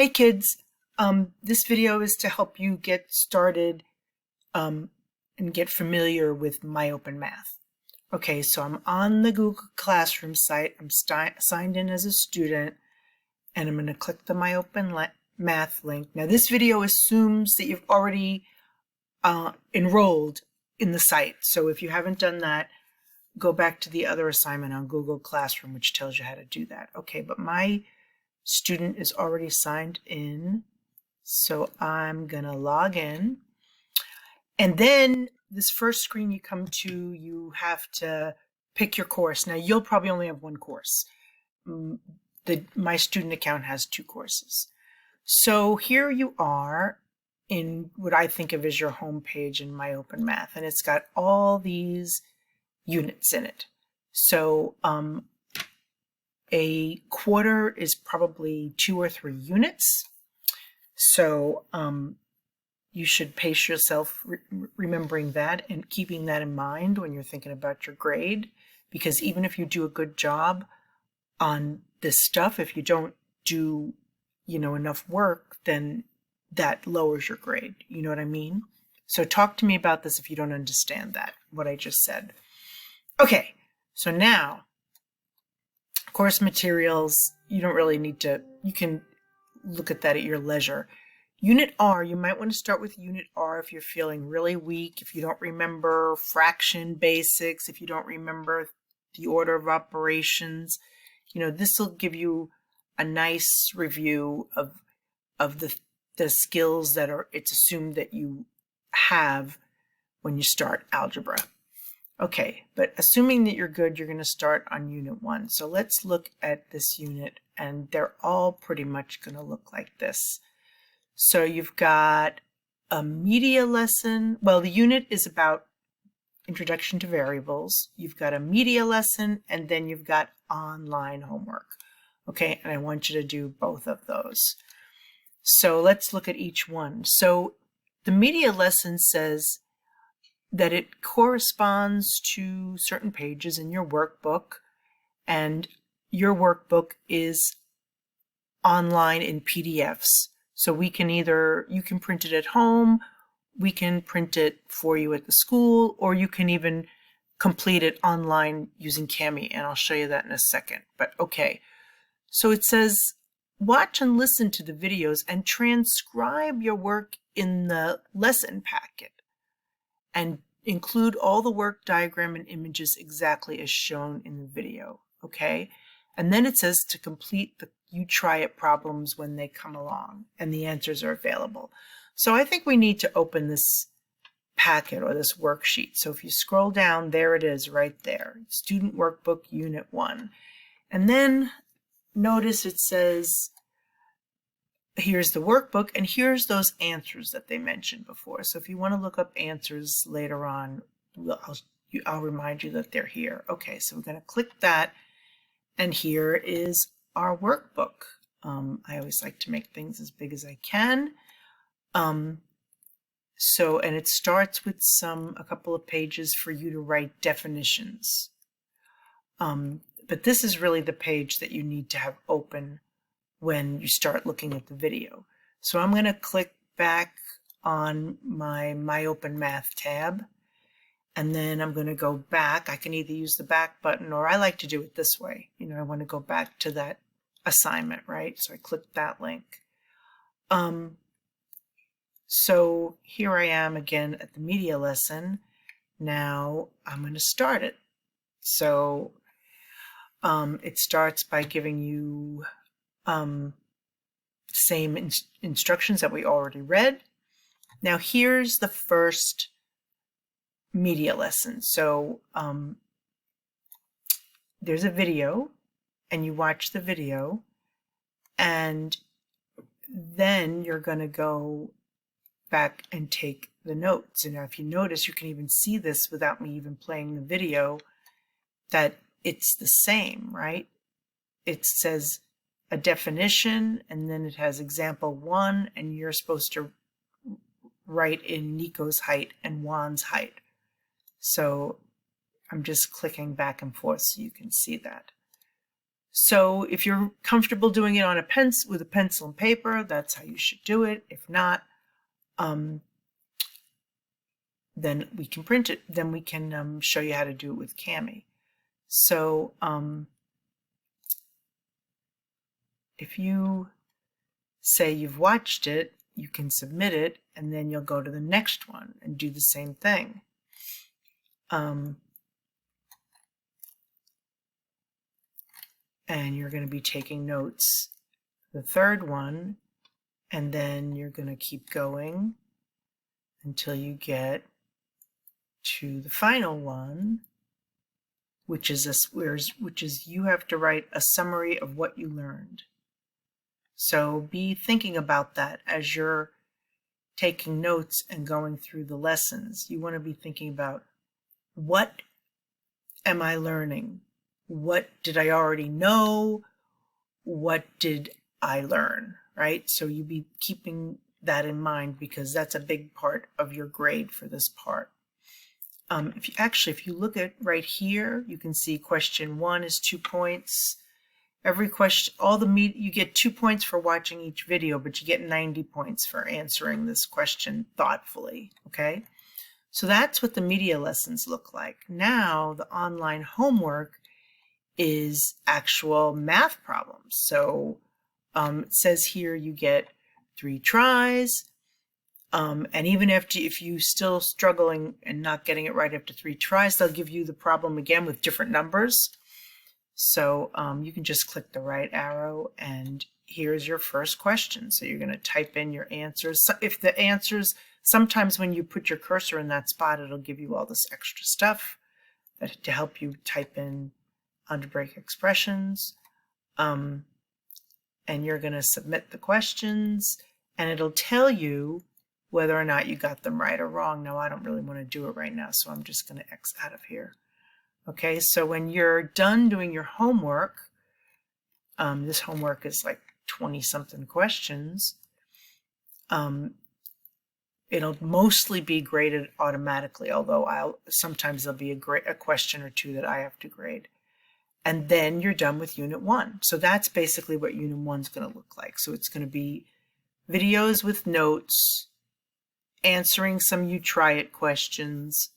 Hey kids, this video is to help you get started and get familiar with MyOpenMath. Okay, so I'm on the Google Classroom site. I'm signed in as a student, and I'm going to click the MyOpenMath link. Now this video assumes that you've already enrolled in the site. So if you haven't done that, go back to the other assignment on Google Classroom, which tells you how to do that. Okay, but my student is already signed in, so I'm gonna log in, and then this first screen you come to, you have to pick your course. Now you'll probably only have one course. My student account has 2 courses. So here you are in what I think of as your home page in MyOpenMath, and it's got all these units in it. So a quarter is probably 2 or 3 units. So you should pace yourself remembering that and keeping that in mind when you're thinking about your grade, because even if you do a good job on this stuff, if you don't do, enough work, then that lowers your grade. You know what I mean? So talk to me about this if you don't understand that, what I just said. Okay, so now course materials, you don't really need to, you can look at that at your leisure. Unit R, you might want to start with Unit R if you're feeling really weak, if you don't remember fraction basics, if you don't remember the order of operations. This will give you a nice review of the skills that it's assumed that you have when you start algebra. Okay, but assuming that you're good, you're going to start on Unit 1. So let's look at this unit, and they're all pretty much going to look like this. So you've got a media lesson. Well, the unit is about introduction to variables. You've got a media lesson, and then you've got online homework. Okay, and I want you to do both of those. So let's look at each one. So the media lesson says that it corresponds to certain pages in your workbook, and your workbook is online in PDFs. So you can print it at home, we can print it for you at the school, or you can even complete it online using Kami, and I'll show you that in a second. But okay, so it says, watch and listen to the videos and transcribe your work in the lesson packet, and include all the work diagram and images exactly as shown in the video, okay? And then it says to complete the you try it problems when they come along, and the answers are available. So I think we need to open this packet or this worksheet. So if you scroll down, there it is right there, Student Workbook Unit 1. And then notice it says, here's the workbook, and here's those answers that they mentioned before. So if you want to look up answers later on, I'll remind you that they're here. Okay, so we're going to click that, and here is our workbook. I always like to make things as big as I can. And it starts with a couple of pages for you to write definitions. But this is really the page that you need to have open when you start looking at the video. So I'm going to click back on my MyOpenMath tab, and then I'm going to go back. I can either use the back button, or I like to do it this way. I want to go back to that assignment, right? So I click that link. So here I am again at the media lesson. Now I'm going to start it. So it starts by giving you same instructions that we already read. Now here's the first media lesson. So there's a video, and you watch the video, and then you're going to go back and take the notes. And if you notice, you can even see this without me even playing the video, that it's the same, right? It says a definition, and then it has example 1, and you're supposed to write in Nico's height and Juan's height. So I'm just clicking back and forth so you can see that. So if you're comfortable doing it on a pencil with a pencil and paper, that's how you should do it. If not, then we can print it. Then we can show you how to do it with Kami. So if you say you've watched it, you can submit it, and then you'll go to the next one and do the same thing. And you're going to be taking notes the third one, and then you're going to keep going until you get to the final one, which is you have to write a summary of what you learned. So be thinking about that as you're taking notes and going through the lessons. You want to be thinking about, what am I learning? What did I already know? What did I learn, right? So you be keeping that in mind, because that's a big part of your grade for this part. If you look at right here, you can see question 1 is 2 points. Every question, you get 2 points for watching each video, but you get 90 points for answering this question thoughtfully, okay? So that's what the media lessons look like. Now, the online homework is actual math problems. So it says here you get 3 tries, and even if you're still struggling and not getting it right after 3 tries, they'll give you the problem again with different numbers. So you can just click the right arrow, and here's your first question. So you're going to type in your answers. So if the answers, sometimes when you put your cursor in that spot, it'll give you all this extra stuff to help you type in algebraic expressions. And you're going to submit the questions, and it'll tell you whether or not you got them right or wrong. Now, I don't really want to do it right now, so I'm just going to X out of here. Okay, so when you're done doing your homework, this homework is like 20-something questions, it'll mostly be graded automatically, although sometimes there'll be a question or two that I have to grade. And then you're done with Unit 1. So that's basically what Unit 1 is going to look like. So it's going to be videos with notes, answering some you try it questions,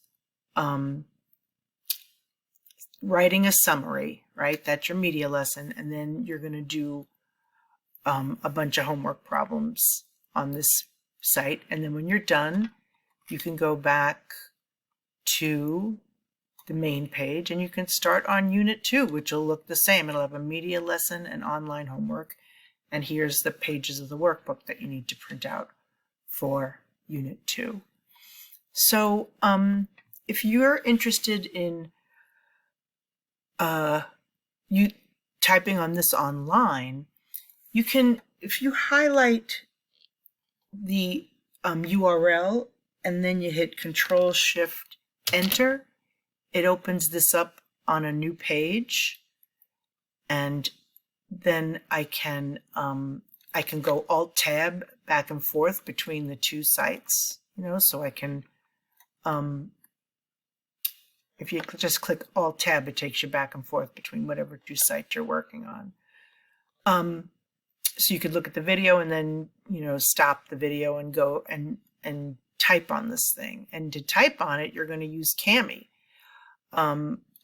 writing a summary, right? That's your media lesson. And then you're going to do a bunch of homework problems on this site. And then when you're done, you can go back to the main page and you can start on Unit 2, which will look the same. It'll have a media lesson and online homework. And here's the pages of the workbook that you need to print out for Unit 2. So if you're interested in you typing on this online, you can, if you highlight the URL and then you hit Control-Shift-Enter, it opens this up on a new page, and then I can go Alt-Tab back and forth between the two sites, so I can, if you just click Alt-Tab, it takes you back and forth between whatever two sites you're working on. So you could look at the video and then, stop the video and go and type on this thing. And to type on it, you're going to use Kami.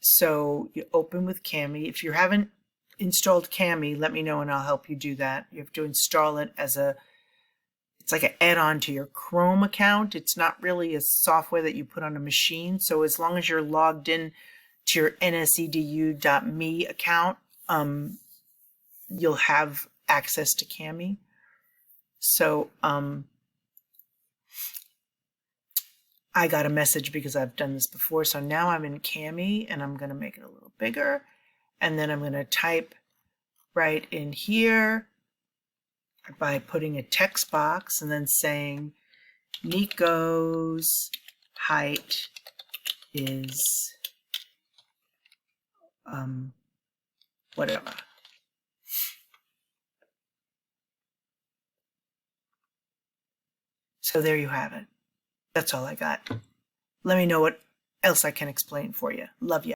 So you open with Kami. If you haven't installed Kami, let me know and I'll help you do that. You have to install it it's like an add-on to your Chrome account. It's not really a software that you put on a machine. So as long as you're logged in to your nsedu.me account, you'll have access to Kami. So I got a message because I've done this before. So now I'm in Kami and I'm going to make it a little bigger. And then I'm going to type right in here by putting a text box and then saying Nico's height is whatever. So there you have it. That's all I got. Let me know what else I can explain for you. Love you.